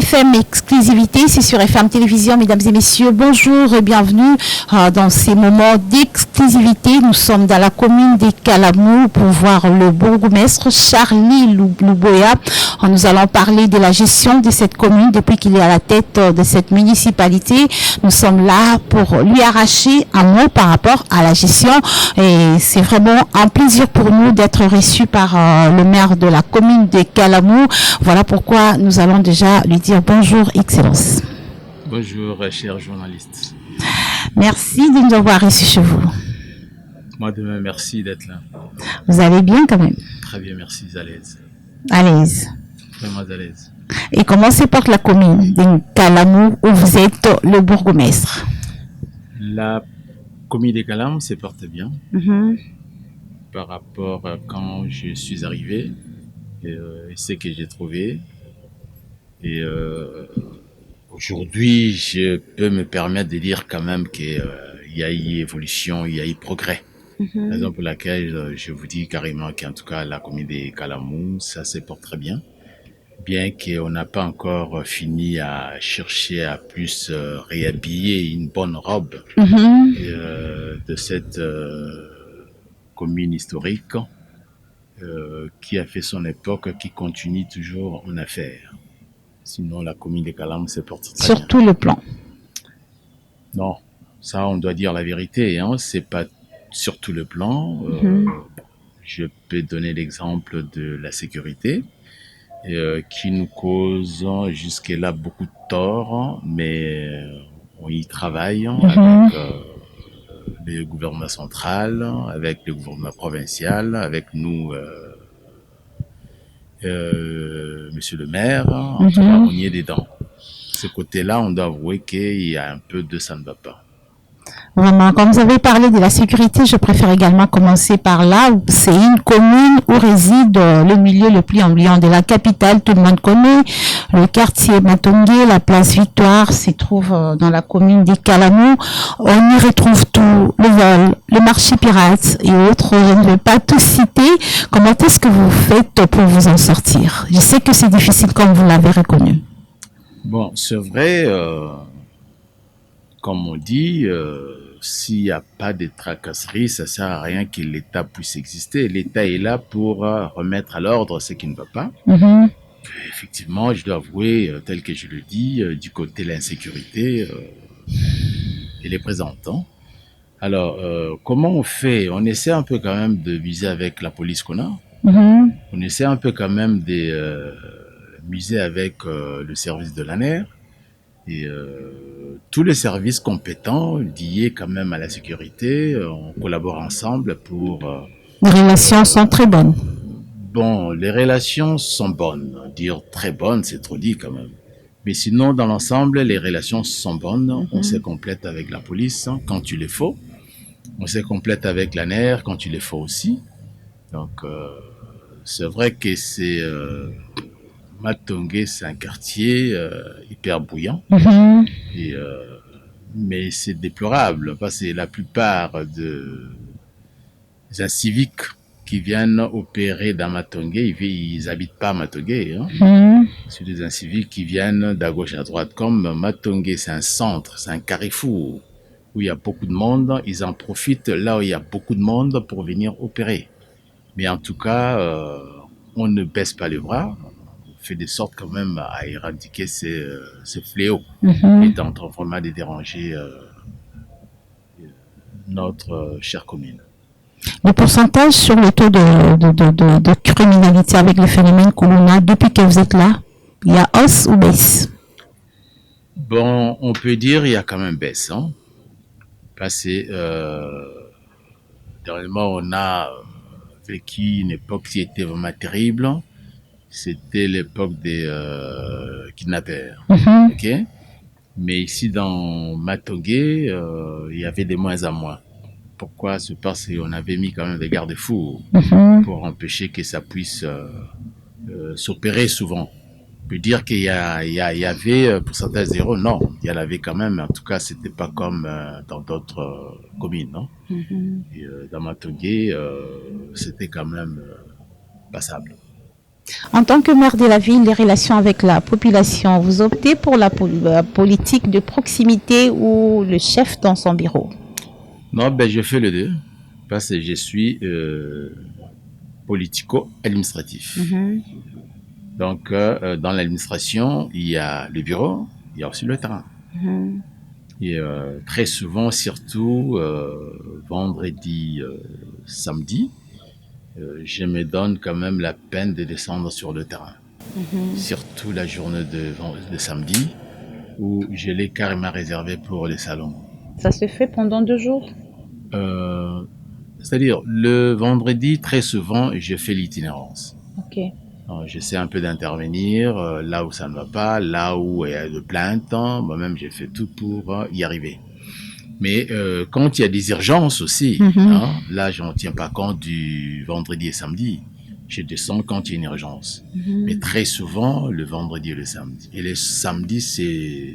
FM Exclusivité, c'est sur FM Télévision, mesdames et messieurs, bonjour et bienvenue dans ces moments d'exclusivité. Nous sommes dans la commune des Kalamou pour voir le bourgmestre Charlie Louboya. Nous allons parler de la gestion de cette commune depuis qu'il est à la tête de cette municipalité. Nous sommes là pour lui arracher un mot par rapport à la gestion et c'est vraiment un plaisir pour nous d'être reçus par le maire de la commune des Kalamou. Voilà pourquoi nous allons déjà lui dire bonjour, Excellence. Bonjour, chers journalistes. Merci de nous avoir reçus chez vous. Moi de même, merci d'être là. Vous allez bien quand même? Très bien, merci, à l'aise. À l'aise. Vraiment à l'aise. Et comment se porte la commune de Kalamou où vous êtes le bourgmestre? La commune des Kalamou se porte bien par rapport à quand je suis arrivé et ce que j'ai trouvé. Et aujourd'hui, je peux me permettre de dire quand même qu'il y a eu évolution, il y a eu progrès. Raison pour laquelle je vous dis carrément qu'en tout cas, la commune des Kalamou, ça se porte très bien. Bien qu'on n'a pas encore fini à chercher à plus réhabiller une bonne robe de cette commune historique qui a fait son époque, qui continue toujours en affaires. Sinon, la commune des Kalamou se porte très bien. Sur tout le plan. Non, ça, on doit dire la vérité. Hein. C'est pas sur tout le plan. Je peux donner l'exemple de la sécurité qui nous cause jusque-là beaucoup de tort, mais on y travaille avec le gouvernement central, avec le gouvernement provincial, avec nous... Monsieur le maire, en tout cas, on y est dedans. Ce côté-là, on doit avouer qu'il y a un peu de ça ne va pas. Vraiment, comme vous avez parlé de la sécurité, je préfère également commencer par là. C'est une commune où réside le milieu le plus ambiant de la capitale. Tout le monde connaît le quartier Matongé, la place Victoire se trouve dans la commune des Kalamou. On y retrouve tout, le vol, le marché pirate et autres. Je ne vais pas tout citer. Comment est-ce que vous faites pour vous en sortir? Je sais que c'est difficile comme vous l'avez reconnu. Bon, c'est vrai, comme on dit, s'il n'y a pas de tracasseries, ça ne sert à rien que l'État puisse exister. L'État est là pour remettre à l'ordre ce qui ne va pas. Effectivement, je dois avouer, tel que je le dis, du côté de l'insécurité, elle est présente. Hein. Alors, comment on fait? On essaie un peu quand même de viser avec la police qu'on a. On essaie un peu quand même de miser avec le service de l'ANER. Et tous les services compétents liés quand même à la sécurité, on collabore ensemble pour... Les relations sont très bonnes. Bon, les relations sont bonnes. Dire très bonnes, c'est trop dit quand même. Mais sinon, dans l'ensemble, les relations sont bonnes. On se complète avec la police quand il le faut. On se complète avec la NER quand il le faut aussi. Donc, c'est vrai que c'est... Matongé, c'est un quartier hyper bouillant, et, mais c'est déplorable parce que la plupart des inciviques qui viennent opérer dans Matongé, ils habitent pas à Matongé. Hein. C'est des inciviques qui viennent d'à gauche à droite. Comme Matongé, c'est un centre, c'est un carrefour où il y a beaucoup de monde, ils en profitent là où il y a beaucoup de monde pour venir opérer. Mais en tout cas, on ne baisse pas les bras. Fait de sorte quand même à éradiquer ces fléaux étant vraiment de déranger notre chère commune. Le pourcentage sur le taux de criminalité avec le phénomène Corona depuis que vous êtes là, il y a hausse ou baisse? Bon, on peut dire qu'il y a quand même baisse. Hein? Parce que dernièrement, on a vécu une époque qui était vraiment terrible. C'était l'époque des kidnappeurs. Okay? Mais ici, dans Matongé, il y avait de moins en moins. Pourquoi? C'est parce qu'on avait mis quand même des garde-fous pour empêcher que ça puisse s'opérer souvent. On peut dire qu'il y avait pourcentage zéro. Non, il y en avait quand même. En tout cas, c'était pas comme dans d'autres communes. Non? Et, dans Matongé, c'était quand même passable. En tant que maire de la ville, les relations avec la population, vous optez pour la politique de proximité ou le chef dans son bureau? Non, ben je fais les deux parce que je suis politico-administratif. Donc, dans l'administration, il y a le bureau, il y a aussi le terrain. Et très souvent, surtout vendredi, samedi, je me donne quand même la peine de descendre sur le terrain. Surtout la journée de samedi, où je l'ai carrément réservé pour les salons. Ça se fait pendant 2 jours? C'est-à-dire, le vendredi, très souvent, je fais l'itinérance. Ok. Alors, j'essaie un peu d'intervenir là où ça ne va pas, là où il y a de plaintes. Moi-même, j'ai fait tout pour y arriver. Mais quand il y a des urgences aussi, là, je n'en tiens pas compte du vendredi et samedi. Je descends quand il y a une urgence. Mais très souvent, le vendredi et le samedi. Et le samedi, c'est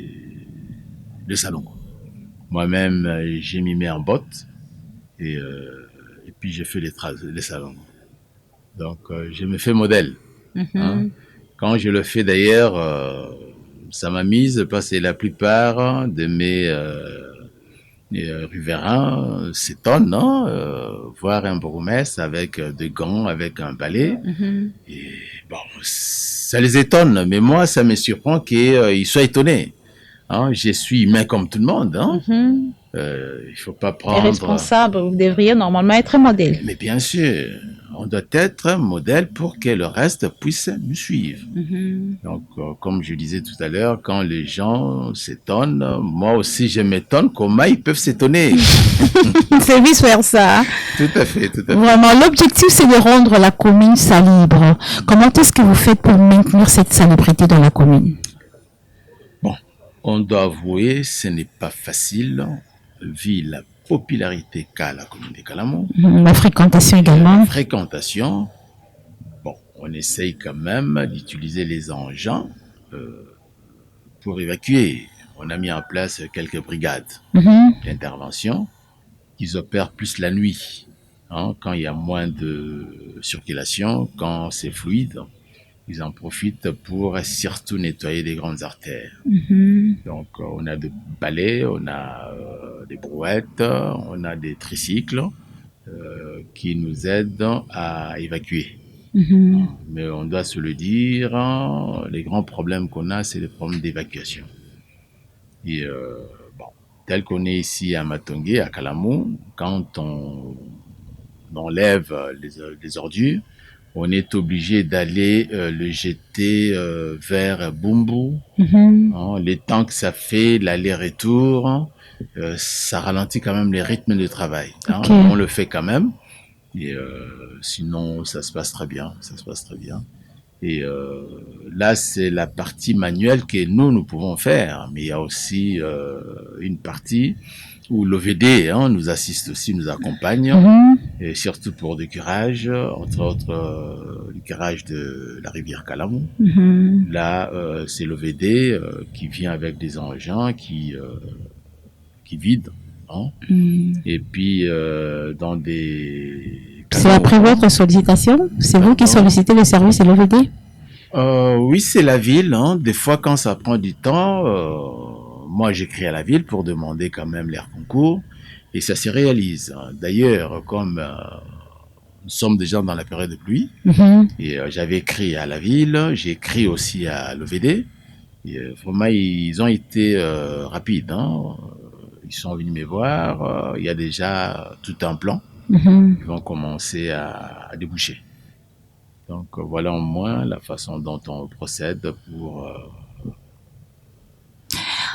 le salon. Moi-même, j'ai mis mes en botte et puis j'ai fait les salons. Donc, je me fais modèle. Quand je le fais d'ailleurs, ça m'amuse parce que la plupart de mes riverains s'étonnent, voir un bourgmestre avec des gants, avec un balai. Et bon, ça les étonne, mais moi, ça me surprend qu'ils soient étonnés. Je suis humain comme tout le monde. Il faut pas prendre... Les responsables, vous devriez normalement être modèle. Mais bien sûr, on doit être modèle pour que le reste puisse nous suivre. Donc, comme je disais tout à l'heure, quand les gens s'étonnent, moi aussi je m'étonne comment ils peuvent s'étonner. C'est vice-versa. Tout à fait, tout à fait. Vraiment, l'objectif c'est de rendre la commune salubre. Comment est-ce que vous faites pour maintenir cette salubrité dans la commune? Bon, on doit avouer, ce n'est pas facile, vu la popularité qu'a la commune de Calamou. La fréquentation également. La fréquentation, bon, on essaye quand même d'utiliser les engins pour évacuer. On a mis en place quelques brigades d'intervention qui opèrent plus la nuit, quand il y a moins de circulation, quand c'est fluide. Ils en profitent pour surtout nettoyer les grandes artères. Donc, on a des balais, on a des brouettes, on a des tricycles qui nous aident à évacuer. Mais on doit se le dire, les grands problèmes qu'on a, c'est les problèmes d'évacuation. Et bon, tel qu'on est ici à Matongé, à Calamou, quand on enlève les ordures, on est obligé d'aller le jeter vers Bumbu. Les temps que ça fait, l'aller-retour, ça ralentit quand même les rythmes de travail. On le fait quand même. Et sinon, ça se passe très bien. Ça se passe très bien. Et là, c'est la partie manuelle que nous pouvons faire. Mais il y a aussi une partie où l'OVD nous assiste aussi, nous accompagne, et surtout pour du curage, entre autres du curage de la rivière Calamou. Là, c'est l'OVD qui vient avec des engins qui vident. Et puis, dans des... C'est après votre sollicitation? C'est vous qui sollicitez le service de l'OVD? Oui, c'est la ville. Des fois, quand ça prend du temps... moi, j'écris à la ville pour demander quand même l'air concours et ça se réalise. D'ailleurs, comme nous sommes déjà dans la période de pluie, et j'avais écrit à la ville, j'ai écrit aussi à l'OVD. Et vraiment, ils ont été rapides. Ils sont venus me voir. Il y a déjà tout un plan. Ils vont commencer à déboucher. Donc, voilà au moins la façon dont on procède pour...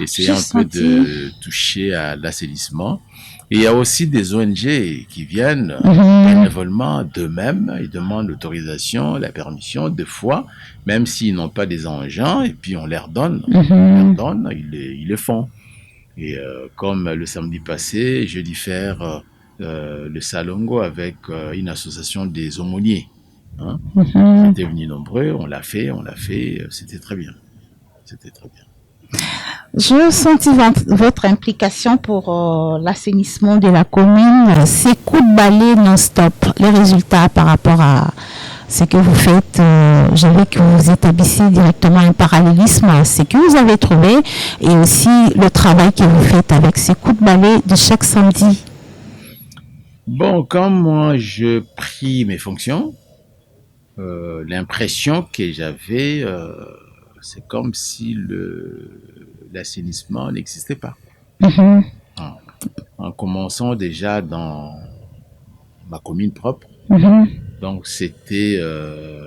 essayer un peu de toucher à l'assainissement. Et il y a aussi des ONG qui viennent bénévolement d'eux-mêmes. Ils demandent l'autorisation, la permission, des fois, même s'ils n'ont pas des engins, et puis on leur donne. Ils le font. Et comme le samedi passé, je dû faire le salongo avec une association des aumôniers. Ils étaient venus nombreux, on l'a fait, c'était très bien. C'était très bien. Je sentis votre implication pour l'assainissement de la commune, ces coups de balai non-stop, les résultats par rapport à ce que vous faites, je veux que vous établissez directement un parallélisme à ce que vous avez trouvé et aussi le travail que vous faites avec ces coups de balai de chaque samedi. Bon, quand moi je pris mes fonctions, l'impression que j'avais, c'est comme si l'assainissement n'existait pas. En commençant déjà dans ma commune propre, donc c'était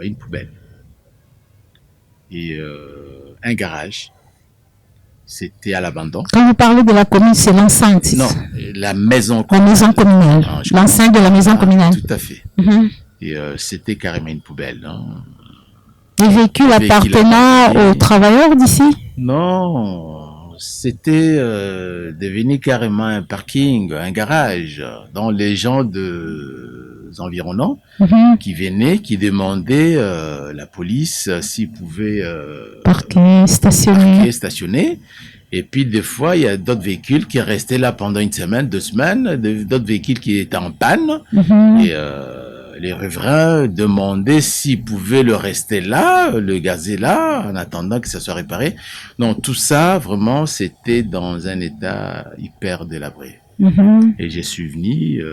une poubelle et un garage. C'était à l'abandon. Quand vous parlez de la commune, c'est l'enceinte. Non, la maison communale. La maison communale. L'enceinte de la maison communale. Tout à fait. Et c'était carrément une poubelle. Hein. Les véhicules appartenant aux travailleurs d'ici? Non, c'était devenu carrément un parking, un garage, dont les gens des environnants qui venaient, qui demandaient la police s'ils pouvaient parquer, stationner. Et puis des fois, il y a d'autres véhicules qui restaient là pendant une semaine, 2 semaines, d'autres véhicules qui étaient en panne. Et les riverains demandaient s'ils pouvaient le rester là, le gazer là, en attendant que ça soit réparé. Donc tout ça, vraiment, c'était dans un état hyper délabré. Et je suis venu,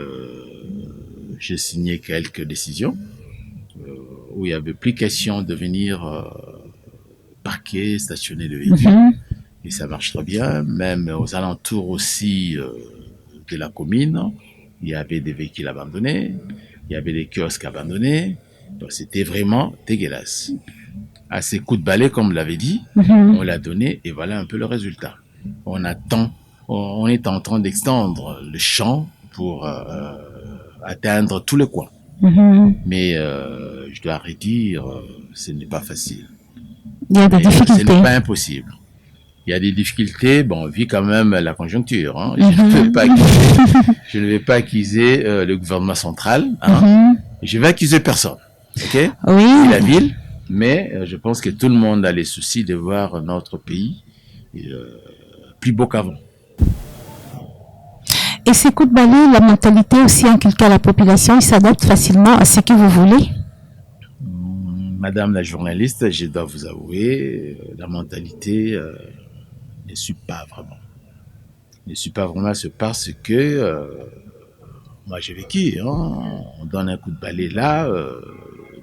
j'ai signé quelques décisions où il n'y avait plus question de venir parquer, stationner le véhicule. Et ça marche très bien, même aux alentours aussi de la commune, il y avait des véhicules abandonnés. Il y avait des kiosques abandonnés. Donc, c'était vraiment dégueulasse. À ces coups de balai, comme l'avait dit, on l'a donné et voilà un peu le résultat. On est en train d'extendre le champ pour atteindre tous les coins. Mais je dois redire, ce n'est pas facile. Il y a des difficultés. Ce n'est pas impossible. Il y a des difficultés, bon, on vit quand même la conjoncture. Hein. Je ne vais pas accuser le gouvernement central. Hein. Je vais accuser personne. Ok? Oui. C'est la ville, mais je pense que tout le monde a les soucis de voir notre pays plus beau qu'avant. Et ces coups de balai, la mentalité aussi inculquée à la population, ils s'adaptent facilement à ce que vous voulez? Madame la journaliste, je dois vous avouer, la mentalité... ne suis pas vraiment. Ne suis pas vraiment, c'est parce que moi j'ai vécu, hein, on donne un coup de balai là,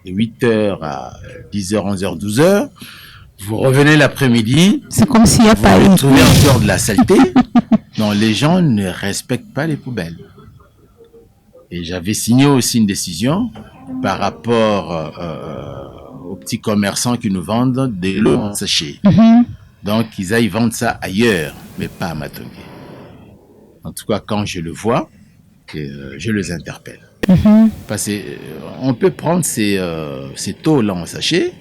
de 8h à 10h, 11h, 12h, vous revenez l'après-midi, c'est comme s'il n'y a pas eu. Vous trouvez encore de la saleté. Non, les gens ne respectent pas les poubelles. Et j'avais signé aussi une décision par rapport aux petits commerçants qui nous vendent des lots en sachet. Donc, ils aillent vendre ça ailleurs, mais pas à Matongé. En tout cas, quand je le vois, je les interpelle. Parce qu'on peut prendre ces taux-là en sachet.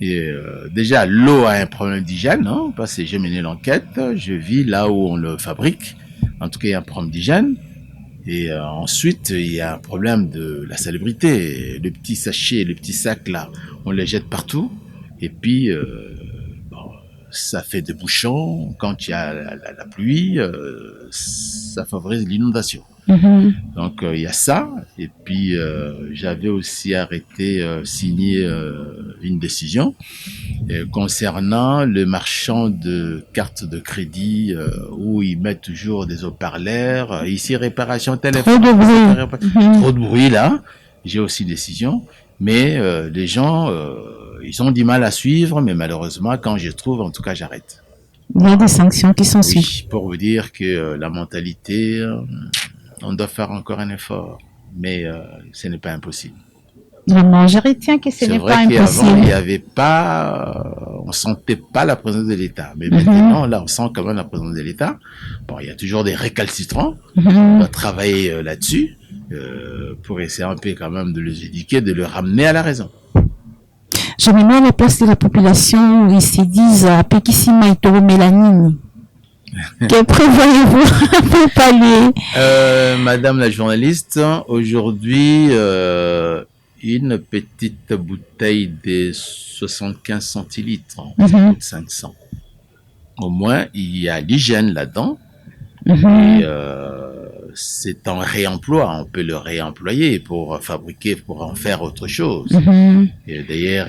Et déjà, l'eau a un problème d'hygiène, hein, parce que j'ai mené l'enquête. Je vis là où on le fabrique. En tout cas, il y a un problème d'hygiène. Et ensuite, il y a un problème de la salubrité. Le petit sachet, le petit sac là, on les jette partout. Et puis... ça fait des bouchons. Quand il y a la pluie, ça favorise l'inondation. Donc, il y a ça. Et puis, j'avais aussi signé une décision concernant le marchand de cartes de crédit où ils mettent toujours des haut-parleurs. Ici, réparation téléphone. Trop de bruit, là. J'ai aussi une décision. Mais les gens... ils ont du mal à suivre, mais malheureusement, quand je trouve, en tout cas, j'arrête. Il y a des sanctions qui sont suivies. Oui, pour vous dire que la mentalité, on doit faire encore un effort, mais ce n'est pas impossible. Vraiment, je retiens que ce n'est pas impossible. C'est vrai qu'avant, il n'y avait pas, on sentait pas la présence de l'État, mais maintenant, là, on sent quand même la présence de l'État. Bon, il y a toujours des récalcitrants, on doit travailler là-dessus pour essayer un peu quand même de les éduquer, de les ramener à la raison. Je me mets à la place de la population où ils se disent Pekissima et Toro Mélanine. Que prévoyez-vous pour pallier? Madame la journaliste, aujourd'hui, une petite bouteille de 75 centilitres, ça coûte 500. Au moins, il y a l'hygiène là-dedans. Et c'est en réemploi. On peut le réemployer pour fabriquer, pour en faire autre chose. Et d'ailleurs,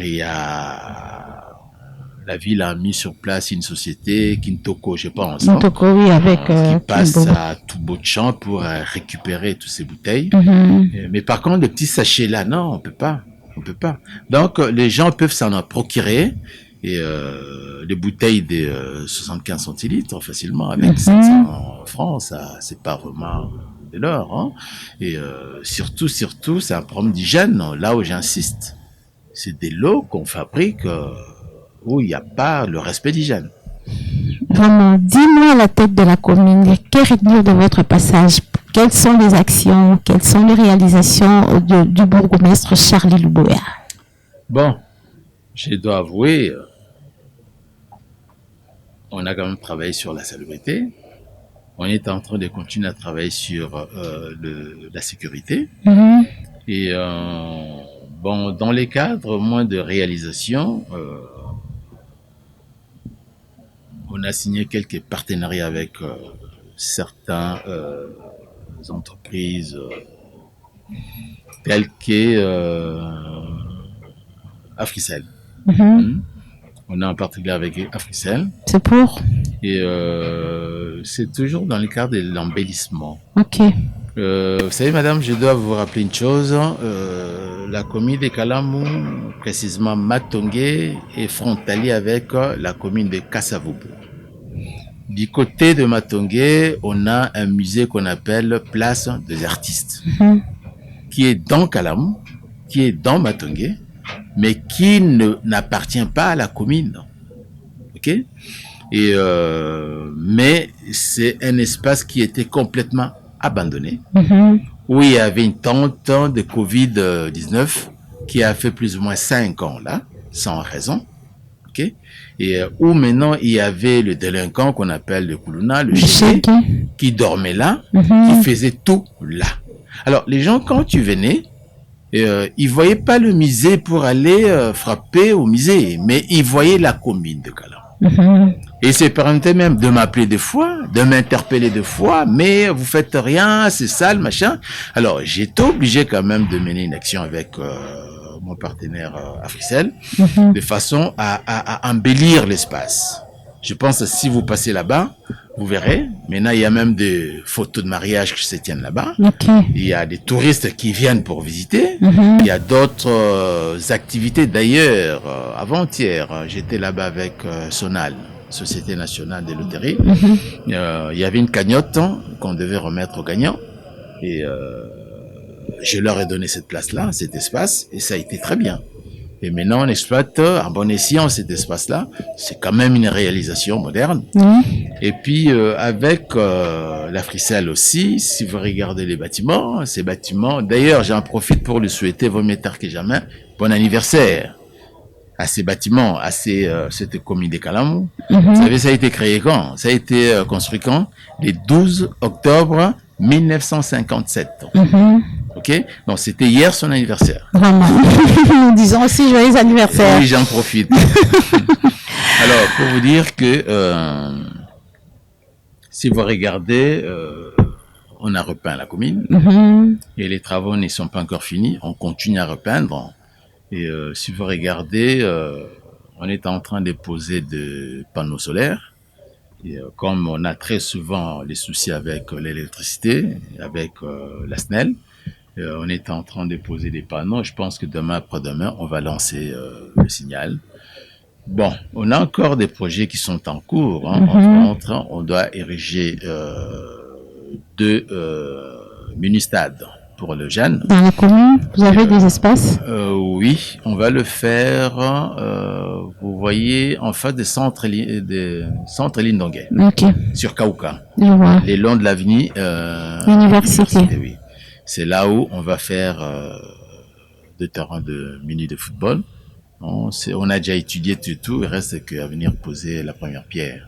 la ville a mis sur place une société, Kintoko, je pense. Kintoko, oui, avec qui passe à tout bout de champ pour récupérer toutes ces bouteilles. Mais par contre, le petit sachet là, non, on peut pas. Donc, les gens peuvent s'en procurer. Et les bouteilles de 75 centilitres facilement avec 700 francs, ça c'est pas vraiment de l'or. Et surtout, c'est un problème d'hygiène. Là où j'insiste, c'est des lots qu'on fabrique où il n'y a pas le respect d'hygiène. Vraiment, dis-moi à la tête de la commune, que retenir de votre passage? Quelles sont les actions, quelles sont les réalisations du bourgmestre Charlie Luboya? Bon, je dois avouer, on a quand même travaillé sur la salubrité. On est en train de continuer à travailler sur la sécurité. Et bon, dans les cadres moins de réalisation, on a signé quelques partenariats avec certaines entreprises telles que Africell. On a un partenariat avec Africell. C'est pour? Et c'est toujours dans le cadre de l'embellissement. Ok. Vous savez, madame, je dois vous rappeler une chose. La commune de Kalamu, précisément Matongé, est frontalier avec la commune de Kasavubu. Du côté de Matongé, on a un musée qu'on appelle Place des Artistes, qui est dans Kalamu, qui est dans Matongé, mais qui n'appartient pas à la commune. Ok? Et mais c'est un espace qui était complètement abandonné, où il y avait une tente de Covid-19 qui a fait plus ou moins 5 ans là, sans raison. Okay? Et où maintenant il y avait le délinquant qu'on appelle le Koulouna, le chéri, qui dormait là, qui faisait tout là. Alors les gens, quand tu venais, ils voyaient pas le musée pour aller frapper au musée, mais ils voyaient la commune de Kalamu. Et il se permettait même de m'appeler deux fois, de m'interpeller deux fois, mais vous faites rien, c'est sale, machin. Alors j'étais obligé quand même de mener une action avec mon partenaire Africell, de façon à embellir l'espace. Je pense que si vous passez là-bas, vous verrez. Maintenant, il y a même des photos de mariage qui se tiennent là-bas. Il y a des touristes qui viennent pour visiter. Il y a d'autres activités. D'ailleurs, avant-hier, j'étais là-bas avec Sonal, Société nationale des loteries. Il y avait une cagnotte qu'on devait remettre aux gagnants. Et je leur ai donné cette place-là, cet espace, et ça a été très bien. Et maintenant, on exploite en bon escient cet espace-là. C'est quand même une réalisation moderne. Et puis, avec l'Africell aussi, si vous regardez les bâtiments, ces bâtiments... D'ailleurs, j'en profite pour lui souhaiter, vaut mieux tard que jamais, bon anniversaire à ces bâtiments, à cette commune de Kalamu. Vous savez, ça a été créé quand? Ça a été construit quand? Le 12 octobre 1957. Ok? Donc, c'était hier son anniversaire. Vraiment. Nous disons aussi joyeux anniversaire. Oui, j'en profite. Alors, pour vous dire que si vous regardez, on a repeint la commune et les travaux ne sont pas encore finis. On continue à repeindre. Et si vous regardez, on est en train de poser des panneaux solaires. Et comme on a très souvent les soucis avec l'électricité, avec la SNEL, on est en train de poser des panneaux. Je pense que demain, après-demain, on va lancer le signal. Bon, on a encore des projets qui sont en cours. Entre autres, on doit ériger 2 mini-stades pour le jeune. Dans la commune, vous avez des espaces? Oui, on va le faire. Vous voyez, en face des centres Lindonguet, sur Kauka, les longs de l'avenue Université. Oui. C'est là où on va faire 2 terrains de mini de football. On a déjà étudié tout, il reste qu'à venir poser la première pierre.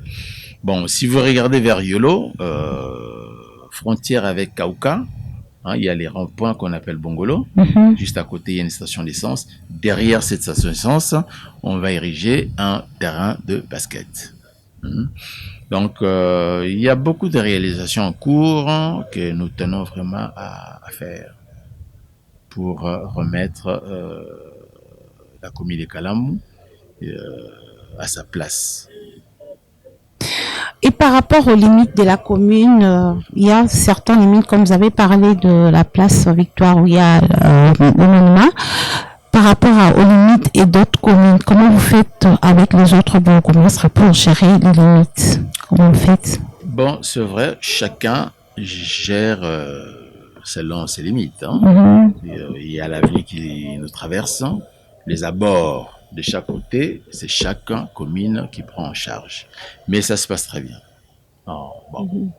Bon, si vous regardez vers Yolo, frontière avec Kauka, il y a les ronds-points qu'on appelle Bongolo. Juste à côté, il y a une station d'essence. Derrière cette station d'essence, on va ériger un terrain de basket. Mhm. Donc, il y a beaucoup de réalisations en cours que nous tenons vraiment à faire pour remettre la commune de Kalamou à sa place. Et par rapport aux limites de la commune, il y a certaines limites, comme vous avez parlé de la place Victoire où il y a le monument. Par rapport aux limites et d'autres communes, comment vous faites avec les autres bourgmestres pour gérer les limites? Comment vous faites? Bon, c'est vrai, chacun gère selon ses limites. Il y a l'avenue qui nous traverse, les abords de chaque côté, c'est chaque commune qui prend en charge. Mais ça se passe très bien. Bon.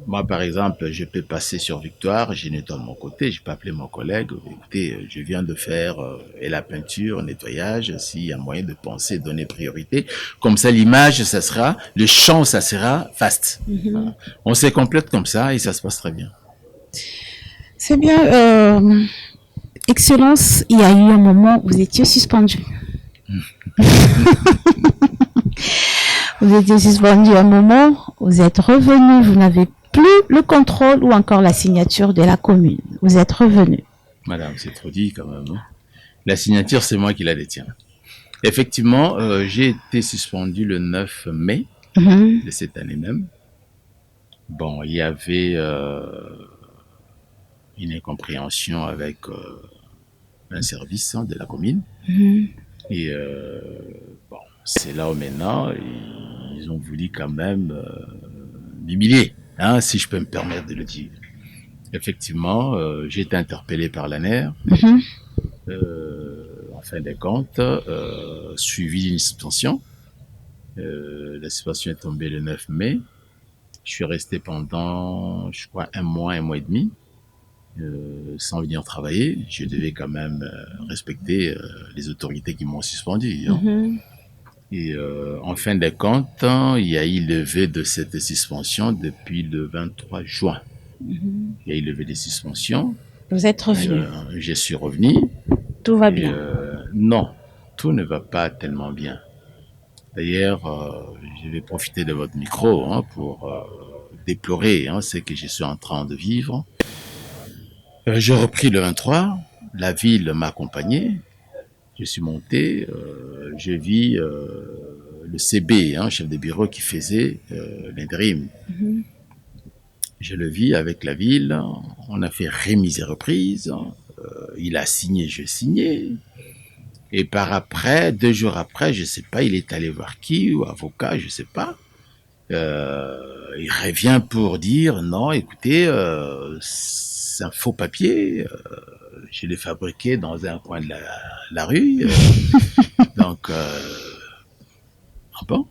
Moi, par exemple, je peux passer sur Victoire, je nettoie de mon côté, je peux appeler mon collègue, écoutez, je viens de faire et la peinture, nettoyage, s'il y a moyen de penser, donner priorité. Comme ça, l'image, ça sera, le champ, ça sera fast. Voilà. On se complète comme ça et ça se passe très bien. C'est bien. Excellence, il y a eu un moment où vous étiez suspendu. Vous étiez suspendu un moment, vous êtes revenu, vous n'avez plus le contrôle ou encore la signature de la commune. Vous êtes revenu. Madame, c'est trop dit quand même. Hein? La signature, c'est moi qui la détiens. Effectivement, j'ai été suspendu le 9 mai de cette année même. Bon, il y avait une incompréhension avec un service de la commune. Et bon, c'est là où maintenant, ils ont voulu quand même m'humilier, hein, si je peux me permettre de le dire. Effectivement, j'ai été interpellé par l'ANER. En fin de compte, suivi d'une suspension. La suspension est tombée le 9 mai. Je suis resté pendant, je crois, un mois et demi, sans venir travailler. Je devais quand même respecter les autorités qui m'ont suspendu. Hein. Et en fin de compte, il y a eu levé de cette suspension depuis le 23 juin. Il y a eu levé des suspensions. Vous êtes revenu. Je suis revenu. Tout va bien. Non, tout ne va pas tellement bien. D'ailleurs, je vais profiter de votre micro pour déplorer ce que je suis en train de vivre. J'ai repris le 23, la ville m'a accompagné, je suis monté, je vis le CB, chef de bureau qui faisait l'intérim. Je le vis avec la ville, on a fait remise et reprise, il a signé, je signais. Et par après, 2 jours après, je sais pas, il est allé voir qui, ou avocat, je sais pas. Il revient pour dire, non, écoutez, c'est un faux papier, je l'ai fabriqué dans un coin de la rue. Donc, bon.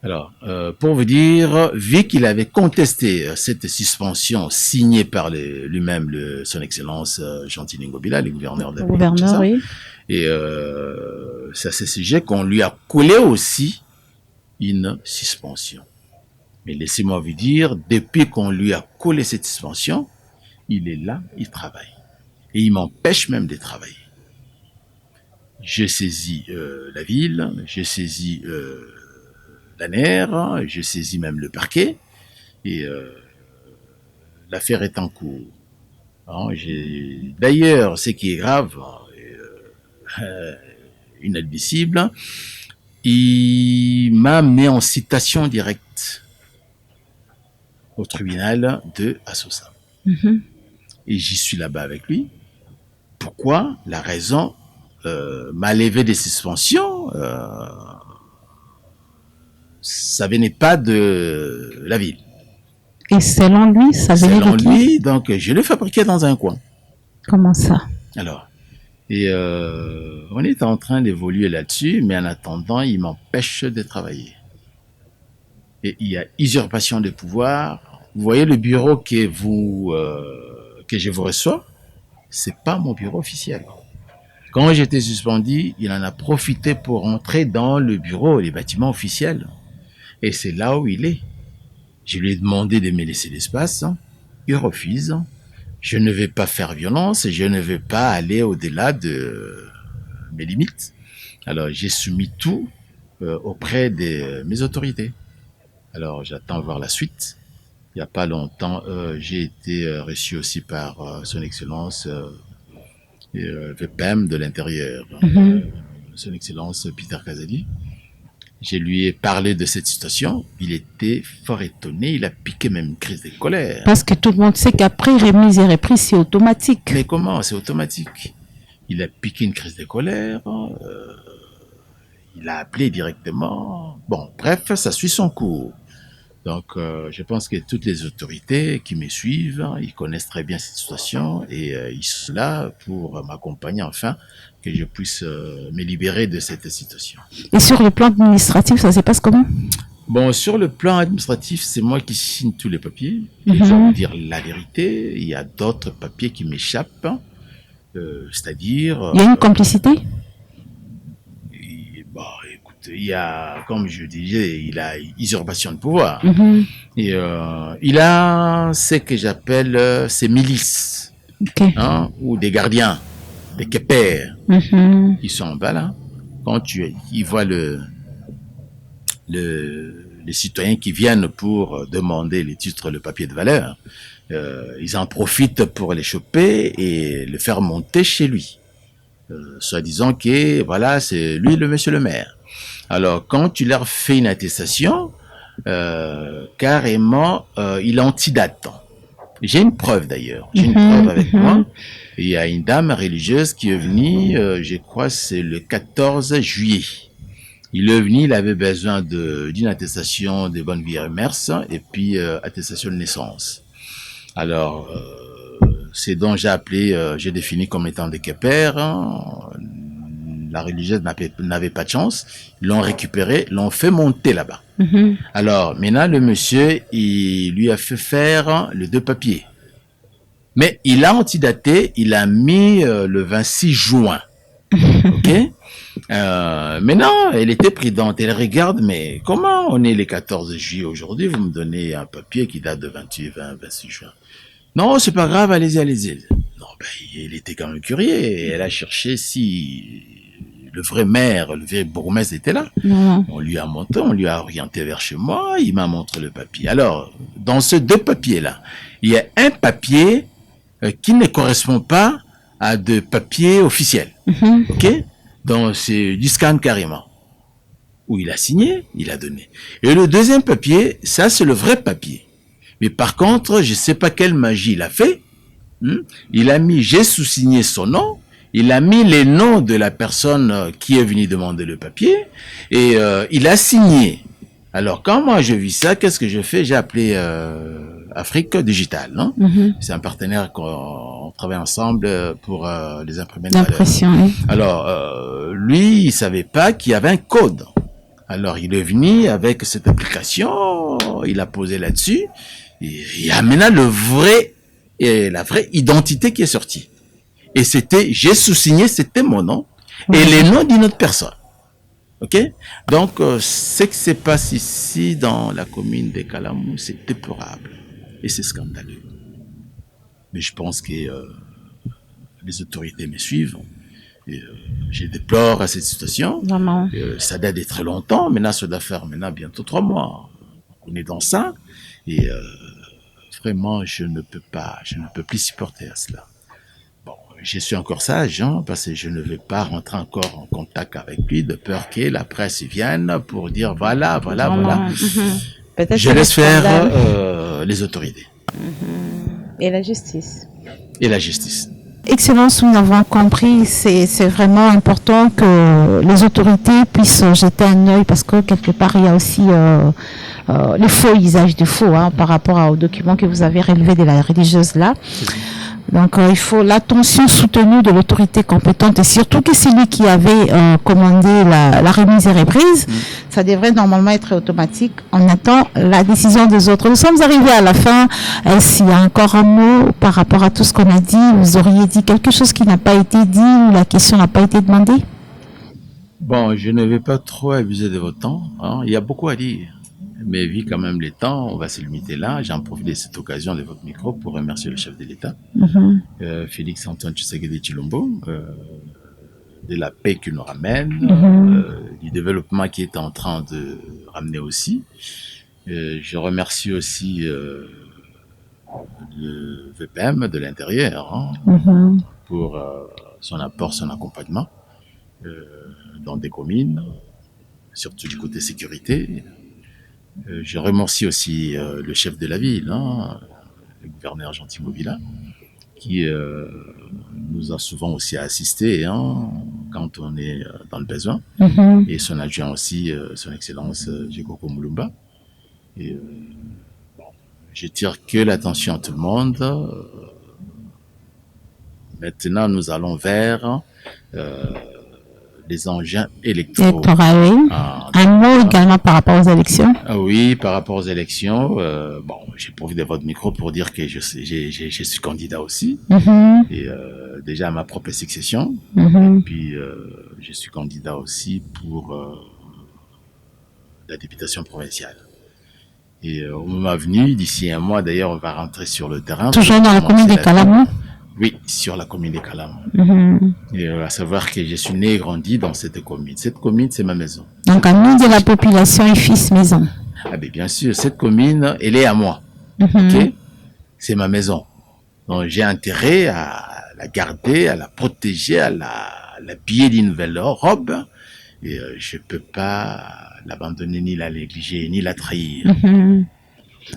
Alors, pour vous dire, vu qu'il avait contesté cette suspension signée par lui-même, son Excellence Gentil Ngobila, le gouverneur de la ville, tout ça, oui. Et c'est à ce sujet qu'on lui a collé aussi une suspension. Mais laissez-moi vous dire, depuis qu'on lui a collé cette suspension, il est là, il travaille. Et il m'empêche même de travailler. Je saisis la ville, je saisis l'ANER, je saisis même le parquet, et l'affaire est en cours. D'ailleurs, ce qui est grave, inadmissible, il m'a mis en citation directe au tribunal de Assosa. Et j'y suis là-bas avec lui. Pourquoi? La raison m'a levé des suspensions. Ça venait pas de la ville. Et selon lui, ça venait de qui? Selon lui, donc je l'ai fabriqué dans un coin. Comment ça? Alors, et on est en train d'évoluer là-dessus, mais en attendant, il m'empêche de travailler. Et il y a usurpation de pouvoir. Vous voyez le bureau que je vous reçois, c'est pas mon bureau officiel. Quand j'étais suspendu, il en a profité pour entrer dans le bureau, les bâtiments officiels. Et c'est là où il est. Je lui ai demandé de me laisser l'espace. Il refuse. Je ne vais pas faire violence, je ne vais pas aller au-delà de mes limites. Alors j'ai soumis tout auprès de mes autorités. Alors, j'attends voir la suite. Il n'y a pas longtemps, j'ai été reçu aussi par Son Excellence VPM de l'Intérieur, Son Excellence Peter Kazadi. Je lui ai parlé de cette situation. Il était fort étonné. Il a piqué même une crise de colère. Parce que tout le monde sait qu'après remise et reprise, c'est automatique. Mais comment? C'est automatique. Il a piqué une crise de colère. Il a appelé directement. Bon, bref, ça suit son cours. Donc, je pense que toutes les autorités qui me suivent, ils connaissent très bien cette situation et ils sont là pour m'accompagner enfin, que je puisse me libérer de cette situation. Et sur le plan administratif, ça se passe comment? Bon, sur le plan administratif, c'est moi qui signe tous les papiers. Je vais vous dire la vérité, il y a d'autres papiers qui m'échappent, c'est-à-dire... Il y a une complicité? Bon, écoute, il y a, comme je disais, il a usurpation de pouvoir. Et il a ce que j'appelle ses milices, hein, ou des gardiens, des képères, qui sont en bas là. Quand ils voient les citoyens qui viennent pour demander les titres, le papier de valeur, ils en profitent pour les choper et le faire monter chez lui. Soit disant que voilà, c'est lui le monsieur le maire. Alors quand tu leur fais une attestation, carrément il antidate. J'ai une preuve d'ailleurs, j'ai une preuve avec moi. Il y a une dame religieuse qui est venue, je crois c'est le 14 juillet. Il est venu, il avait besoin d'une attestation de bonne vie et mœurs et puis attestation de naissance. Alors c'est dont j'ai appelé, j'ai défini comme étant des képères. La religieuse n'avait pas de chance. Ils l'ont récupéré, l'ont fait monter là-bas. Alors, maintenant, le monsieur, il lui a fait faire les deux papiers. Mais il a antidaté, il a mis le 26 juin. OK? Maintenant, elle était prudente. Elle regarde, mais comment on est le 14 juillet aujourd'hui? Vous me donnez un papier qui date de 26 juin. Non, c'est pas grave, allez-y, allez-y. Non, ben, il était quand même curieux. Elle a cherché si le vrai maire, le vrai bourgmestre était là. On lui a monté, on lui a orienté vers chez moi, il m'a montré le papier. Alors, dans ces deux papiers-là, il y a un papier qui ne correspond pas à de papiers officiels. OK? Donc, c'est du scan carrément. Où il a signé, il a donné. Et le deuxième papier, ça, c'est le vrai papier. Mais par contre, je sais pas quelle magie il a fait. Il a mis, j'ai sous-signé son nom. Il a mis les noms de la personne qui est venue demander le papier. Et il a signé. Alors, quand moi je vis ça, qu'est-ce que je fais? J'ai appelé Afrique Digital, non? C'est un partenaire qu'on travaille ensemble pour les imprimer de valeur. Alors, lui, il savait pas qu'il y avait un code. Alors, il est venu avec cette application, il a posé là-dessus, et il y a maintenant la vraie identité qui est sortie. Et c'était, j'ai sous-signé, c'était mon nom, et les noms d'une autre personne. OK? Donc, ce qui se passe ici, dans la commune de Kalamou, c'est déplorable. Et c'est scandaleux. Mais je pense que les autorités me suivent. Et, je déplore à cette situation. Ça date de très longtemps. Maintenant, ça doit faire bientôt 3 mois. On est dans ça. Et vraiment, je ne peux plus supporter à cela. Bon, je suis encore sage, hein, parce que je ne vais pas rentrer encore en contact avec lui, de peur que la presse vienne pour dire voilà. Je laisse faire les autorités. Et la justice. Excellence, nous l'avons compris, c'est vraiment important que les autorités puissent jeter un œil parce que quelque part il y a aussi les faux usages de faux par rapport aux documents que vous avez relevés de la religieuse là. Donc il faut l'attention soutenue de l'autorité compétente et surtout que c'est lui qui avait commandé la remise et reprise. Ça devrait normalement être automatique. On attend la décision des autres. Nous sommes arrivés à la fin. S'il y a encore un mot par rapport à tout ce qu'on a dit, vous auriez dit quelque chose qui n'a pas été dit ou la question n'a pas été demandée? Bon, je ne vais pas trop abuser de votre temps. Il y a beaucoup à dire. Mais vu quand même les temps, on va se limiter là. J'en profite de cette occasion de votre micro pour remercier le chef de l'État, Félix Antoine Tshisekedi Tshilombo, de la paix qu'il nous ramène, du développement qu'il est en train de ramener aussi. Je remercie aussi le VPM de l'intérieur pour son apport, son accompagnement dans des communes, surtout du côté sécurité. Je remercie aussi le chef de la ville, le gouverneur Gentil Movila, qui nous a souvent aussi assistés quand on est dans le besoin, et son adjoint aussi, son excellence Jekoko Mulumba. Et, je tire que l'attention à tout le monde. Maintenant, nous allons vers les engins électoraux. Un mot également par rapport aux élections. Oui, par rapport aux élections. J'ai profité de votre micro pour dire que je suis candidat aussi. Et déjà à ma propre succession. Puis je suis candidat aussi pour la députation provinciale. Et au moment venu, d'ici un mois d'ailleurs, on va rentrer sur le terrain. Toujours dans la commune des Kalamou? Oui, sur la commune des Kalamou. Et à savoir que je suis né et grandi dans cette commune. Cette commune, c'est ma maison. Donc, à nous de la population et fils maison. Ah ben bien sûr, cette commune, elle est à moi. Ok, c'est ma maison. Donc, j'ai intérêt à la garder, à la protéger, à l'habiller d'une nouvelle robe. Et je peux pas l'abandonner, ni la négliger, ni la trahir.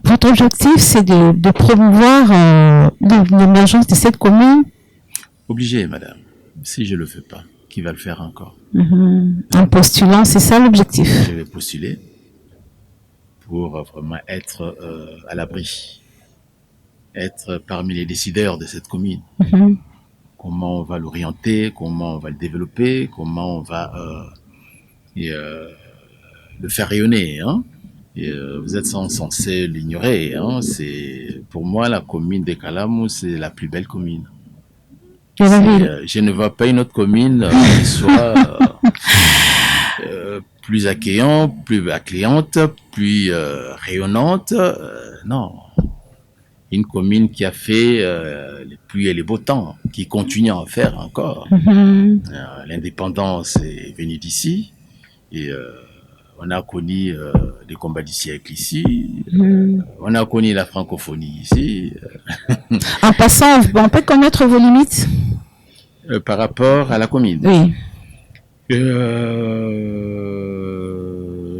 Votre objectif, c'est de promouvoir l'émergence de cette commune? Obligé, madame. Si je le fais pas, qui va le faire encore? En postulant, c'est ça l'objectif? Je vais postuler pour vraiment être à l'abri, être parmi les décideurs de cette commune. Comment on va l'orienter, comment on va le développer, comment on va le faire rayonner. Et, vous êtes censé l'ignorer. C'est pour moi la commune des Kalamou, c'est la plus belle commune. Je ne vois pas une autre commune qui soit plus accueillante, plus rayonnante. Non. Une commune qui a fait les pluies et les beaux temps, qui continue à en faire encore. L'indépendance est venue d'ici. Et on a connu les combats du siècle ici. On a connu la francophonie ici. En passant, on peut connaître vos limites par rapport à la commune. Oui.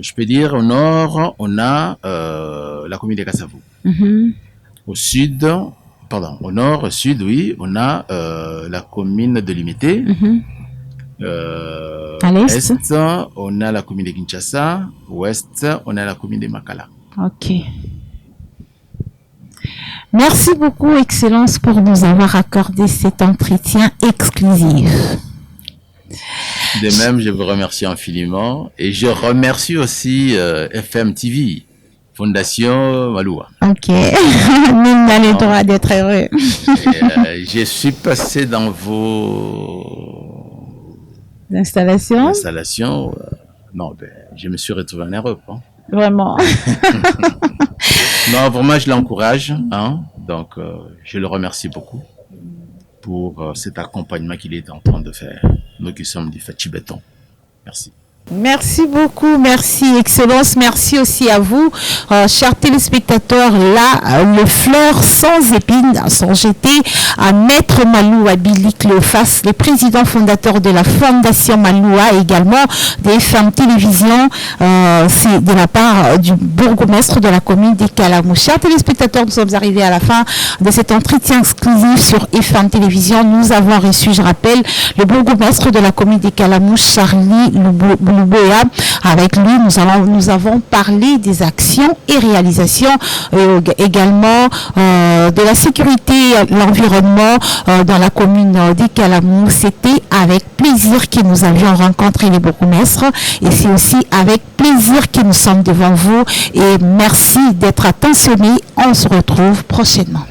Je peux dire, au nord, on a la commune de Kassavou. Au sud, au nord, au sud, oui, on a la commune de Limité. À l'est, on a la commune de Kinshasa. Ouest, on a la commune de Makala. Ok. Merci beaucoup, Excellence, pour nous avoir accordé cet entretien exclusif. De même, je vous remercie infiniment. Et je remercie aussi FM TV, Fondation Maloua. Ok. Nous avons le droit d'être heureux. Je suis passé dans vos installations. Non, je me suis retrouvé en Europe. Vraiment. Non, vraiment, je l'encourage. Donc, je le remercie beaucoup pour cet accompagnement qu'il est en train de faire. Nous qui sommes du Fatchi Béton. Merci. Merci beaucoup, merci Excellence, merci aussi à vous, chers téléspectateurs. Là, le fleur sans épines sont jetées à Maître Maloua Billy Cléophas, le président fondateur de la Fondation Maloua, également des FM Télévision. C'est de la part du bourgmestre de la commune des Kalamou. Chers téléspectateurs, nous sommes arrivés à la fin de cet entretien exclusif sur FM Télévision. Nous avons reçu, je rappelle, le bourgmestre de la commune des Kalamou, Charlie Loubouya. Avec lui, nous avons parlé des actions et réalisations, également de la sécurité, l'environnement dans la commune des Kalamou. C'était avec plaisir que nous avions rencontré les bourgmestres et c'est aussi avec plaisir que nous sommes devant vous et merci d'être attentionnés. On se retrouve prochainement.